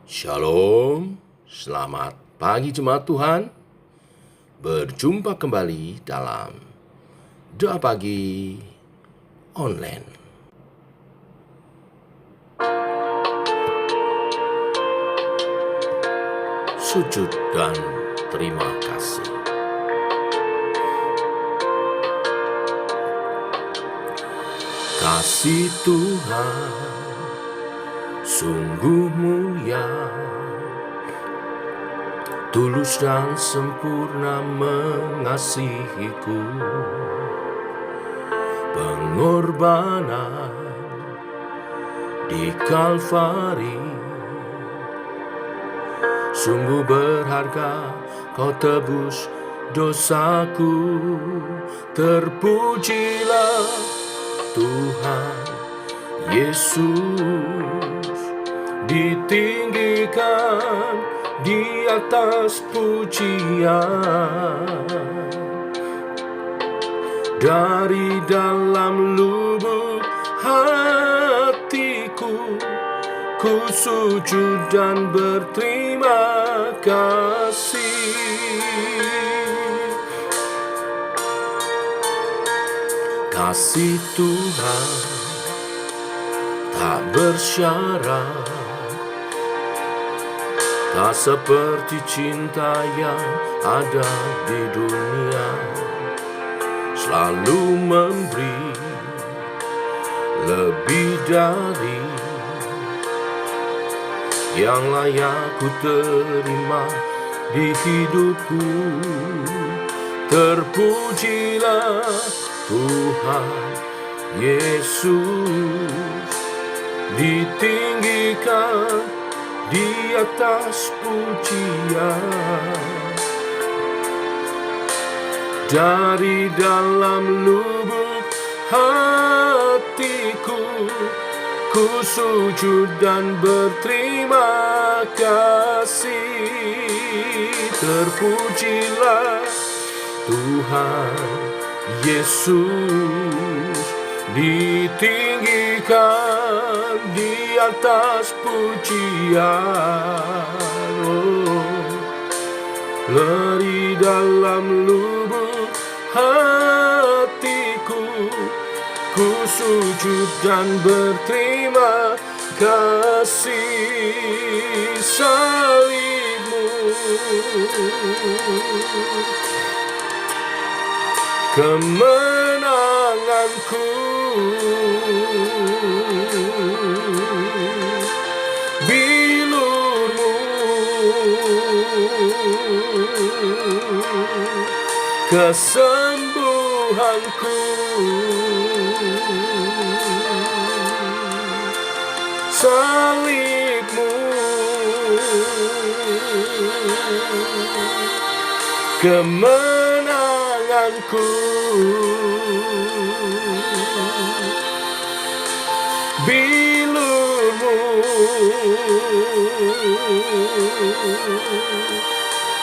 Shalom, selamat pagi jemaat Tuhan. Berjumpa kembali dalam Doa Pagi Online. Sujud dan terima kasih. Kasih Tuhan sungguh mulia, tulus dan sempurna mengasihiku. Pengorbanan di Kalvari sungguh berharga, kau tebus dosaku. Terpujilah Tuhan Yesus, ditinggikan di atas pujian. Dari dalam lubuk hatiku, ku sujud dan berterima kasih. Kasih Tuhan tak bersyarat, tak seperti cinta yang ada di dunia. Selalu memberi lebih dari yang layak ku terima di hidupku. Terpujilah Tuhan Yesus, ditinggikan di atas pujian. Dari dalam lubuk hatiku, ku sujud dan berterima kasih. Terpujilah Tuhan Yesus, ditinggikan di atas pujian. Dari dalam lubuk hatiku, ku sujud dan berterima kasih. Salibmu kemenanganku, bilurmu kesembuhanku. Salibmu kemenanganku, bilurmu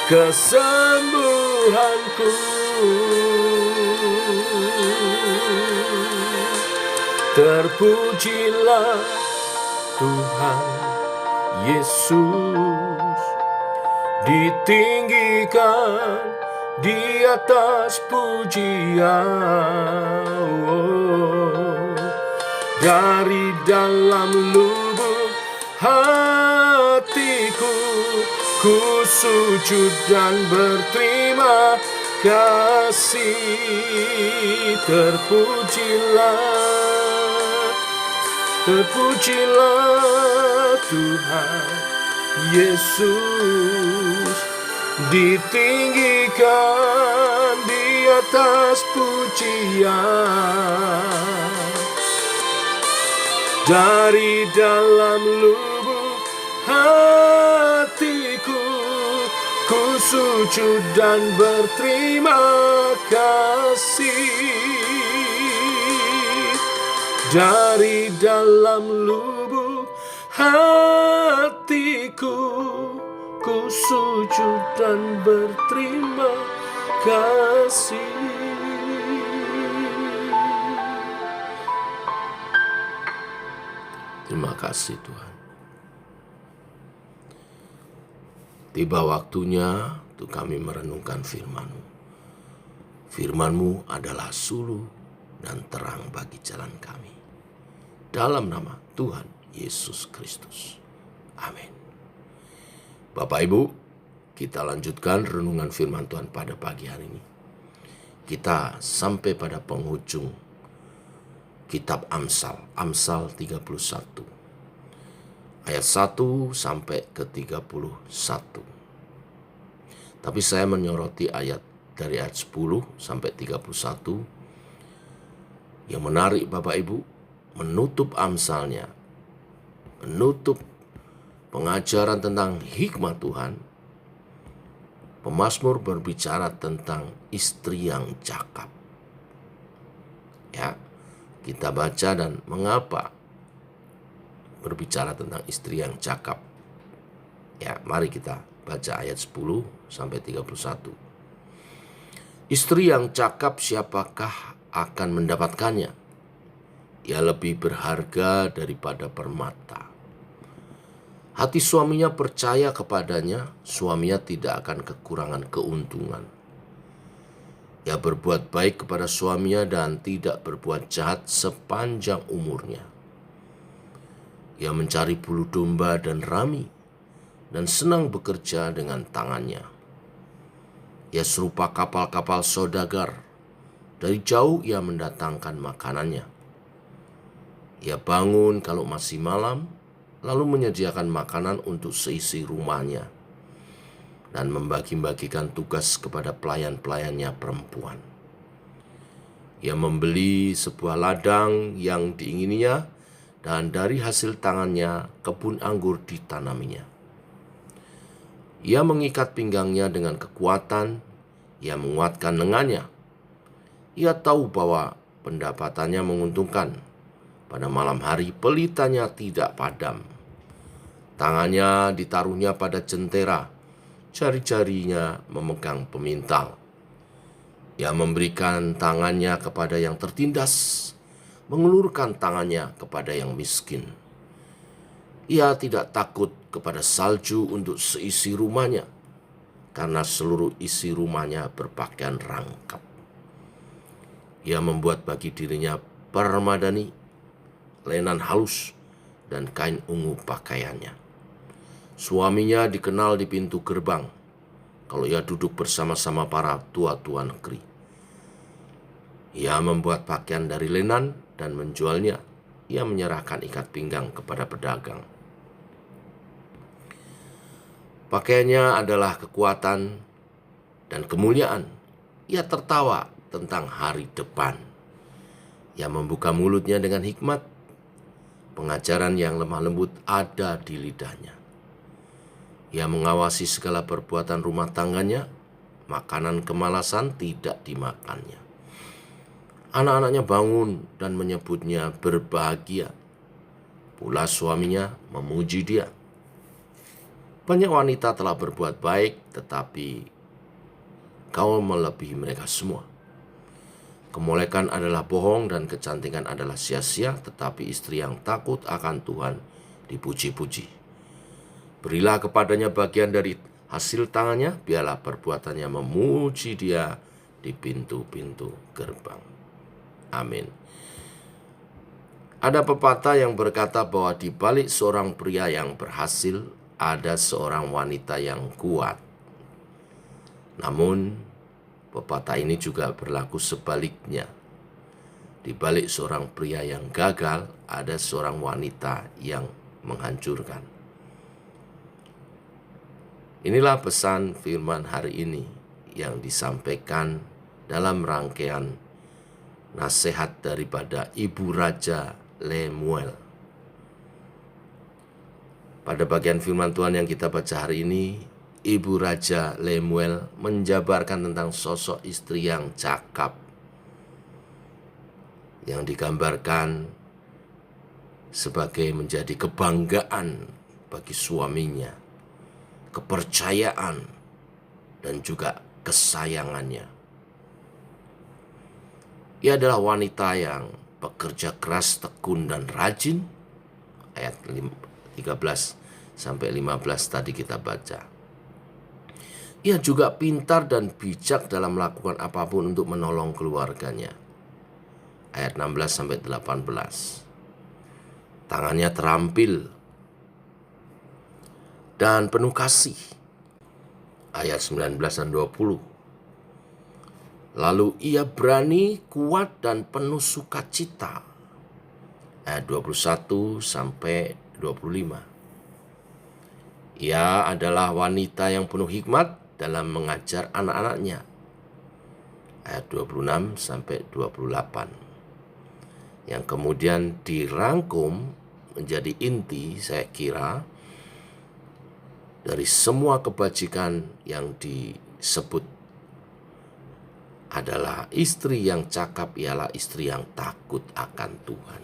kesembuhanku. Terpujilah Tuhan Yesus, ditinggikan di atas pujian. Dari dalam lubuk hatiku, ku sujud dan berterima kasih. Terpujilah Tuhan Yesus, ditinggikan di atas pujian. Dari dalam lubuk hatiku, ku sujud dan berterima kasih. Dari dalam lubuk hatiku, ku sujud dan berterima kasih. Terima kasih Tuhan. Tiba waktunya untuk kami merenungkan firman-Mu. Firman-Mu adalah suluh dan terang bagi jalan kami. Dalam nama Tuhan Yesus Kristus. Amin. Bapak Ibu, kita lanjutkan renungan firman Tuhan pada pagi hari ini. Kita sampai pada penghujung kitab Amsal, Amsal 31. Ayat 1 sampai ke 31. Tapi saya menyoroti dari ayat 10 sampai 31. Yang menarik Bapak Ibu, menutup Amsalnya, menutup pengajaran tentang hikmat Tuhan. Pemazmur berbicara tentang istri yang cakap. Ya, kita baca dan mengapa berbicara tentang istri yang cakap. Ya, mari kita baca ayat 10 sampai 31. Istri yang cakap siapakah akan mendapatkannya? Ia lebih berharga daripada permata. Hati suaminya percaya kepadanya, suaminya tidak akan kekurangan keuntungan. Ia berbuat baik kepada suaminya dan tidak berbuat jahat sepanjang umurnya. Ia mencari bulu domba dan rami, dan senang bekerja dengan tangannya. Ia serupa kapal-kapal saudagar, dari jauh ia mendatangkan makanannya. Ia bangun kalau masih malam, lalu menyediakan makanan untuk seisi rumahnya, dan membagi-bagikan tugas kepada pelayan-pelayannya perempuan. Ia membeli sebuah ladang yang diingininya, dan dari hasil tangannya kebun anggur ditanaminya. Ia mengikat pinggangnya dengan kekuatan, ia menguatkan lengannya. Ia tahu bahwa pendapatannya menguntungkan. Pada malam hari pelitanya tidak padam. Tangannya ditaruhnya pada jentera, jari-jarinya memegang pemintal. Ia memberikan tangannya kepada yang tertindas, mengulurkan tangannya kepada yang miskin. Ia tidak takut kepada salju untuk seisi rumahnya, karena seluruh isi rumahnya berpakaian rangkap. Ia membuat bagi dirinya permadani, lenan halus, dan kain ungu pakaiannya. Suaminya dikenal di pintu gerbang, kalau ia duduk bersama-sama para tua-tua negeri. Ia membuat pakaian dari lenan dan menjualnya. Ia menyerahkan ikat pinggang kepada pedagang. Pakaiannya adalah kekuatan dan kemuliaan. Ia tertawa tentang hari depan. Ia membuka mulutnya dengan hikmat. Pengajaran yang lemah lembut ada di lidahnya. Ia mengawasi segala perbuatan rumah tangganya. Makanan kemalasan tidak dimakannya. Anak-anaknya bangun dan menyebutnya berbahagia. Pula suaminya memuji dia. Banyak wanita telah berbuat baik, tetapi kau melebihi mereka semua. Kemolekan adalah bohong dan kecantikan adalah sia-sia, tetapi istri yang takut akan Tuhan dipuji-puji. Berilah kepadanya bagian dari hasil tangannya, biarlah perbuatannya memuji dia di pintu-pintu gerbang. Amin. Ada pepatah yang berkata bahwa di balik seorang pria yang berhasil, ada seorang wanita yang kuat. Namun, pepatah ini juga berlaku sebaliknya. Di balik seorang pria yang gagal, ada seorang wanita yang menghancurkan. Inilah pesan firman hari ini yang disampaikan dalam rangkaian nasihat daripada Ibu Raja Lemuel. Pada bagian firman Tuhan yang kita baca hari ini, Ibu Raja Lemuel menjabarkan tentang sosok istri yang cakap, yang digambarkan sebagai menjadi kebanggaan bagi suaminya, kepercayaan, dan juga kesayangannya. Ia adalah wanita yang bekerja keras, tekun, dan rajin. Ayat 13 sampai 15 tadi kita baca. Ia juga pintar dan bijak dalam melakukan apapun untuk menolong keluarganya. Ayat 16-18. Tangannya terampil dan penuh kasih. Ayat 19 dan 20. Lalu ia berani, kuat, dan penuh sukacita. Ayat 21-25. Ia adalah wanita yang penuh hikmat dalam mengajar anak-anaknya. Ayat 26-28. Yang kemudian dirangkum menjadi inti, saya kira, dari semua kebajikan yang disebut adalah istri yang cakap ialah istri yang takut akan Tuhan.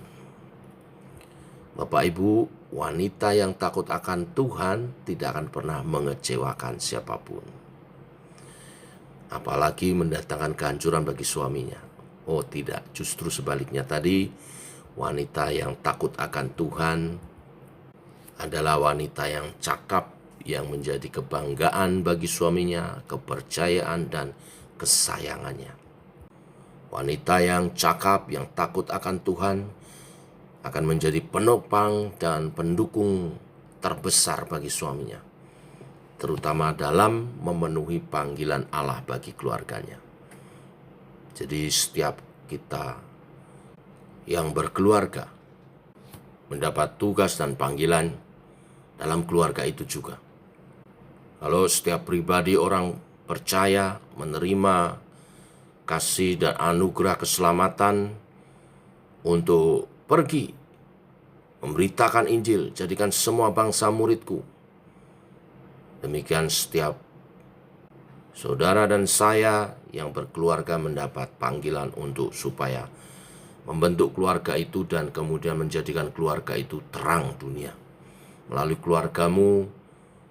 Bapak Ibu, wanita yang takut akan Tuhan tidak akan pernah mengecewakan siapapun. Apalagi mendatangkan kehancuran bagi suaminya. Oh tidak, justru sebaliknya tadi, wanita yang takut akan Tuhan adalah wanita yang cakap, yang menjadi kebanggaan bagi suaminya, kepercayaan dan kesayangannya. Wanita yang cakap, yang takut akan Tuhan, akan menjadi penopang dan pendukung terbesar bagi suaminya, terutama dalam memenuhi panggilan Allah bagi keluarganya. Jadi setiap kita yang berkeluarga mendapat tugas dan panggilan dalam keluarga itu juga. Kalau setiap pribadi orang percaya menerima kasih dan anugerah keselamatan untuk pergi memberitakan Injil, jadikan semua bangsa muridku. Demikian setiap saudara dan saya yang berkeluarga mendapat panggilan untuk supaya membentuk keluarga itu dan kemudian menjadikan keluarga itu terang dunia. Melalui keluargamu,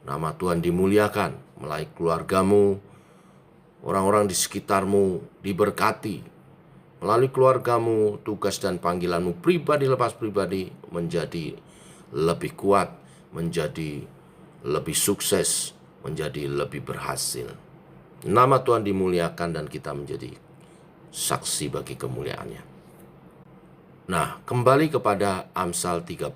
nama Tuhan dimuliakan. Melalui keluargamu, orang-orang di sekitarmu diberkati. Melalui keluargamu, tugas dan panggilanmu pribadi lepas pribadi menjadi lebih kuat, menjadi lebih sukses, menjadi lebih berhasil. Nama Tuhan dimuliakan dan kita menjadi saksi bagi kemuliaannya. Nah, kembali kepada Amsal 31.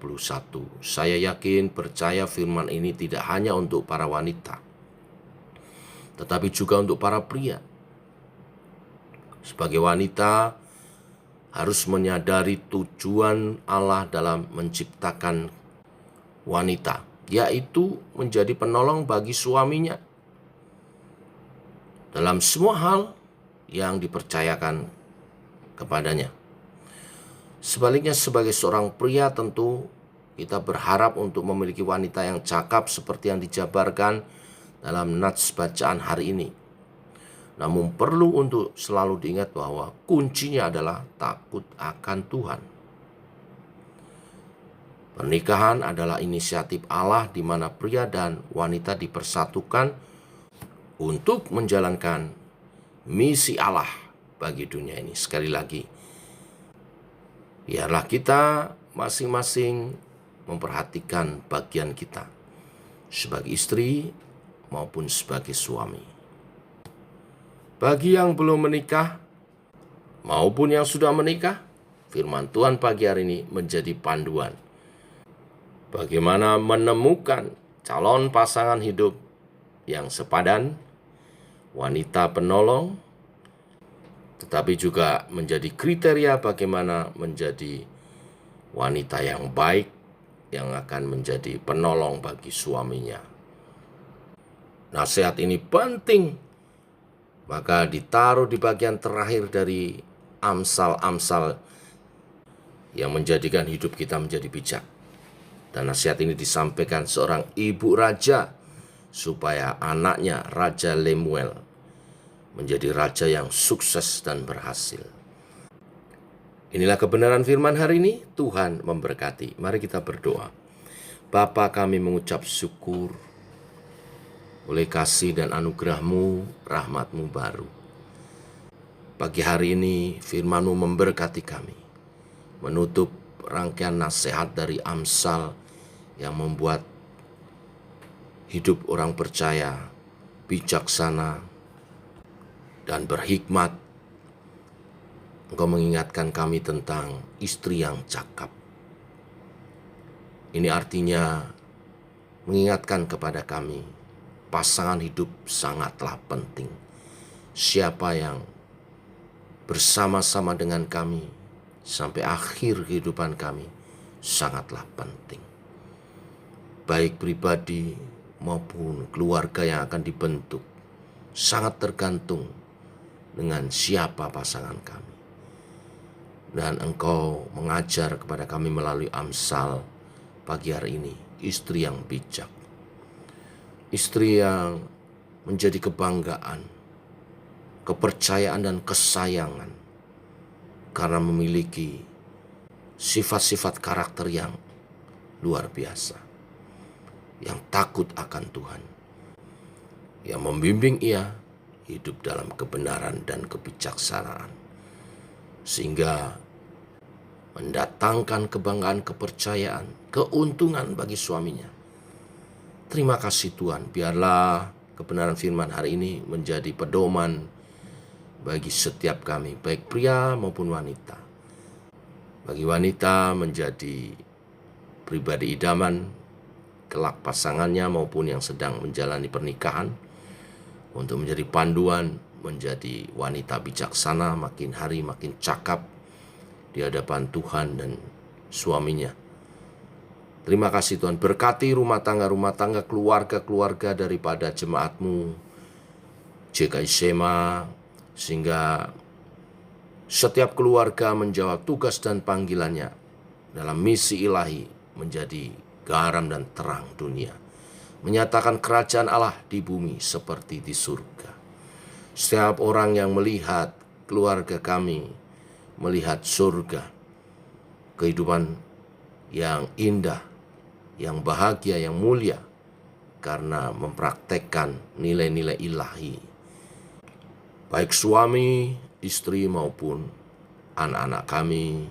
Saya yakin, percaya firman ini tidak hanya untuk para wanita, tetapi juga untuk para pria. Sebagai wanita, harus menyadari tujuan Allah dalam menciptakan wanita, yaitu menjadi penolong bagi suaminya dalam semua hal yang dipercayakan kepadanya. Sebaliknya, sebagai seorang pria tentu kita berharap untuk memiliki wanita yang cakap seperti yang dijabarkan dalam nats bacaan hari ini. Namun perlu untuk selalu diingat bahwa kuncinya adalah takut akan Tuhan. Pernikahan adalah inisiatif Allah di mana pria dan wanita dipersatukan untuk menjalankan misi Allah bagi dunia ini. Sekali lagi, biarlah kita masing-masing memperhatikan bagian kita sebagai istri maupun sebagai suami. Bagi yang belum menikah maupun yang sudah menikah, firman Tuhan pagi hari ini menjadi panduan bagaimana menemukan calon pasangan hidup yang sepadan, wanita penolong, tetapi juga menjadi kriteria bagaimana menjadi wanita yang baik yang akan menjadi penolong bagi suaminya. Nasihat ini penting, maka ditaruh di bagian terakhir dari Amsal-Amsal yang menjadikan hidup kita menjadi bijak. Dan nasihat ini disampaikan seorang ibu raja supaya anaknya, Raja Lemuel, menjadi raja yang sukses dan berhasil. Inilah kebenaran firman hari ini. Tuhan memberkati. Mari kita berdoa. Bapa, kami mengucap syukur oleh kasih dan anugerah-Mu, rahmat-Mu baru. Pagi hari ini firman-Mu memberkati kami, menutup rangkaian nasihat dari Amsal yang membuat hidup orang percaya bijaksana, dan berhikmat. Engkau mengingatkan kami tentang istri yang cakap. Ini artinya mengingatkan kepada kami, pasangan hidup sangatlah penting. Siapa yang bersama-sama dengan kami sampai akhir kehidupan kami sangatlah penting. Baik pribadi maupun keluarga yang akan dibentuk sangat tergantung dengan siapa pasangan kami. Dan Engkau mengajar kepada kami melalui Amsal pagi hari ini, istri yang bijak. Istri yang menjadi kebanggaan, kepercayaan dan kesayangan karena memiliki sifat-sifat karakter yang luar biasa, yang takut akan Tuhan, yang membimbing ia hidup dalam kebenaran dan kebijaksanaan, sehingga mendatangkan kebanggaan, kepercayaan, keuntungan bagi suaminya. Terima kasih Tuhan, biarlah kebenaran firman hari ini menjadi pedoman bagi setiap kami, baik pria maupun wanita. Bagi wanita menjadi pribadi idaman kelak pasangannya maupun yang sedang menjalani pernikahan, untuk menjadi panduan, menjadi wanita bijaksana, makin hari makin cakap di hadapan Tuhan dan suaminya. Terima kasih Tuhan, berkati rumah tangga, keluarga-keluarga daripada jemaat-Mu JKI Sema, sehingga setiap keluarga menjawab tugas dan panggilannya dalam misi ilahi menjadi garam dan terang dunia, menyatakan kerajaan Allah di bumi seperti di surga. Setiap orang yang melihat keluarga kami, melihat surga, kehidupan yang indah, yang bahagia, yang mulia, karena mempraktekkan nilai-nilai ilahi. Baik suami, istri maupun anak-anak kami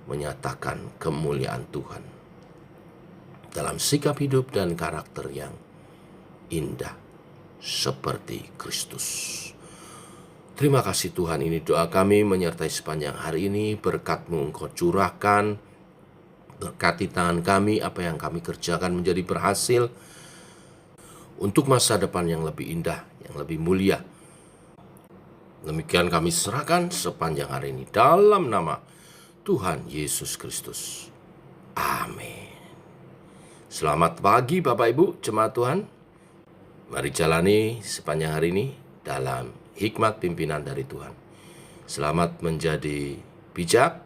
menyatakan kemuliaan Tuhan dalam sikap hidup dan karakter yang indah seperti Kristus. Terima kasih Tuhan, ini doa kami menyertai sepanjang hari ini. Berkat-Mu Engkau curahkan, berkati tangan kami, apa yang kami kerjakan menjadi berhasil untuk masa depan yang lebih indah, yang lebih mulia. Demikian kami serahkan sepanjang hari ini dalam nama Tuhan Yesus Kristus. Amin. Selamat pagi Bapak Ibu jemaat Tuhan. Mari jalani sepanjang hari ini dalam hikmat pimpinan dari Tuhan. Selamat menjadi bijak,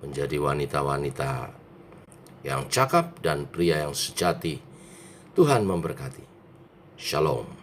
menjadi wanita-wanita yang cakap dan pria yang sejati. Tuhan memberkati. Shalom.